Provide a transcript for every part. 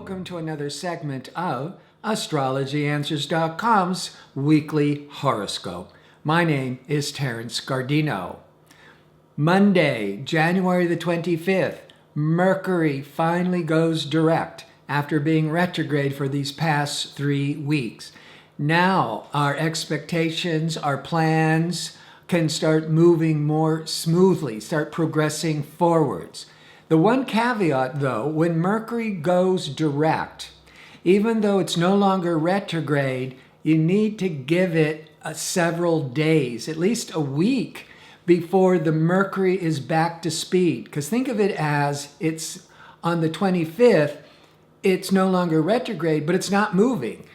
welcome to another segment of AstrologyAnswers.com's weekly horoscope. My name is Terence Gardino. Monday, January the 25th, Mercury finally goes direct after being retrograde for these past 3 weeks. Now our expectations, our plans can start moving more smoothly, start progressing forwards. The one caveat, though, when Mercury goes direct, even though it's no longer retrograde, you need to give it several days, at least a week, before the Mercury is back to speed. Because think of it as it's on the 25th, it's no longer retrograde, but it's not moving.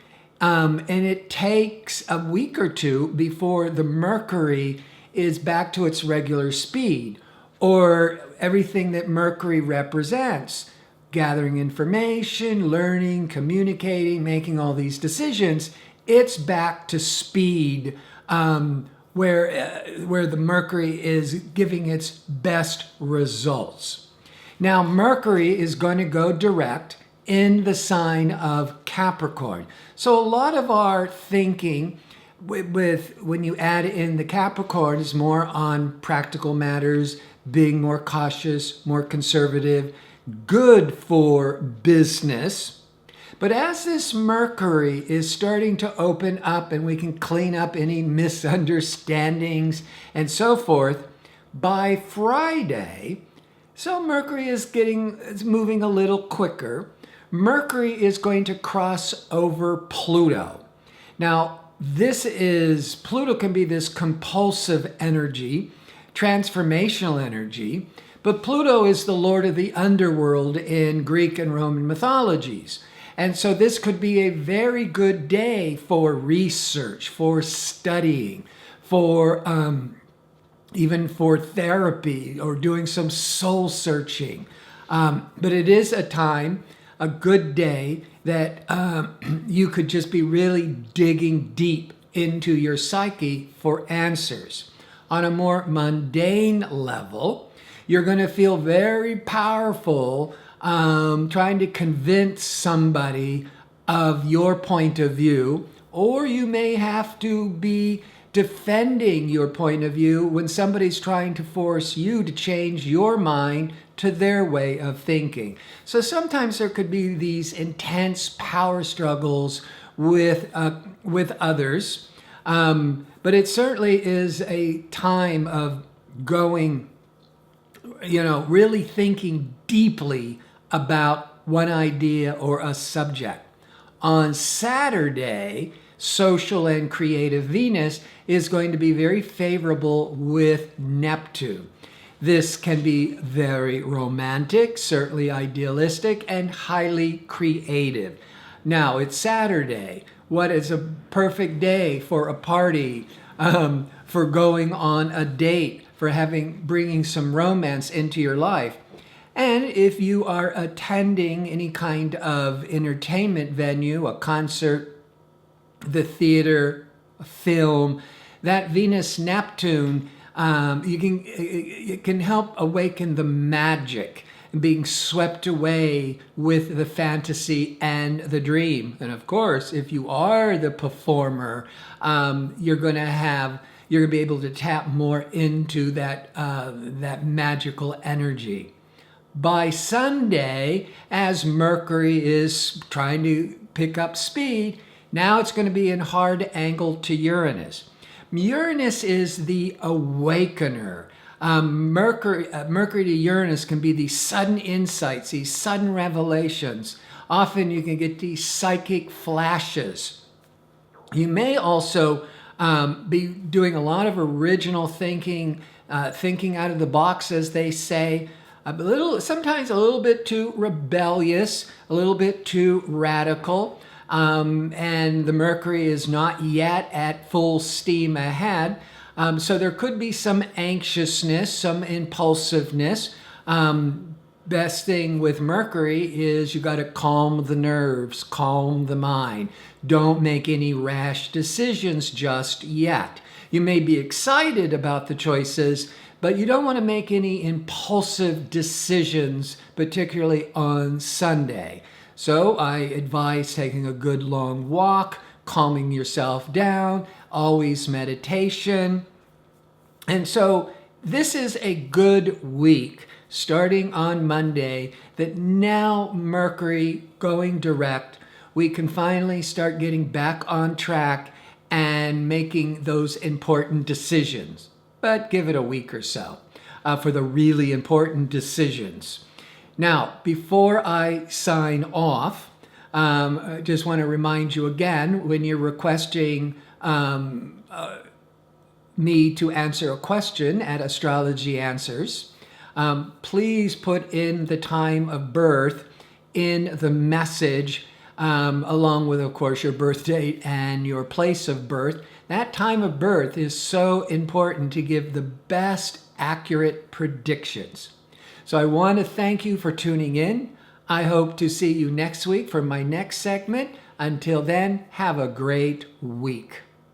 And it takes a week or two before the Mercury is back to its regular speed, or everything that Mercury represents, gathering information, learning, communicating, making all these decisions. It's back to speed where the Mercury is giving its best results. Now, Mercury is going to go direct in the sign of Capricorn. So a lot of our thinking with when you add in the Capricorn is more on practical matters, being more cautious, more conservative, good for business. But as this Mercury is starting to open up and we can clean up any misunderstandings and so forth, by Friday, so Mercury is moving a little quicker. Mercury is going to cross over Pluto. Now, Pluto can be this compulsive energy, transformational energy, but Pluto is the lord of the underworld in Greek and Roman mythologies. And so this could be a very good day for research, for studying, for even for therapy or doing some soul searching. But it is a time, a good day that you could just be really digging deep into your psyche for answers. On a more mundane level, you're going to feel very powerful trying to convince somebody of your point of view, or you may have to be defending your point of view when somebody's trying to force you to change your mind to their way of thinking. So sometimes there could be these intense power struggles with others. But it certainly is a time of going, really thinking deeply about one idea or a subject. On Saturday, social and creative Venus is going to be very favorable with Neptune. This can be very romantic, certainly idealistic, and highly creative. Now, it's Saturday. What is a perfect day for a party, for going on a date, for bringing some romance into your life. And if you are attending any kind of entertainment venue, a concert, the theater, a film, that Venus-Neptune, it can help awaken the magic, being swept away with the fantasy and the dream. And of course, if you are the performer, you're going to be able to tap more into that magical energy. By Sunday, as Mercury is trying to pick up speed, now it's going to be in hard angle to Uranus. Uranus is the awakener. Mercury to Uranus can be these sudden insights, these sudden revelations. Often you can get these psychic flashes. You may also be doing a lot of original thinking, thinking out of the box, as they say, sometimes a little bit too rebellious, a little bit too radical. And the Mercury is not yet at full steam ahead. So there could be some anxiousness, some impulsiveness. Best thing with Mercury is you got to calm the nerves, calm the mind. Don't make any rash decisions just yet. You may be excited about the choices, but you don't want to make any impulsive decisions, particularly on Sunday. So I advise taking a good long walk, calming yourself down, always meditation. And so this is a good week starting on Monday that now Mercury going direct, we can finally start getting back on track and making those important decisions. But give it a week or so for the really important decisions. Now, before I sign off, I just want to remind you again, when you're requesting me to answer a question at Astrology Answers, please put in the time of birth in the message, along with, of course, your birth date and your place of birth. That time of birth is so important to give the best accurate predictions. So I want to thank you for tuning in. I hope to see you next week for my next segment. Until then, have a great week.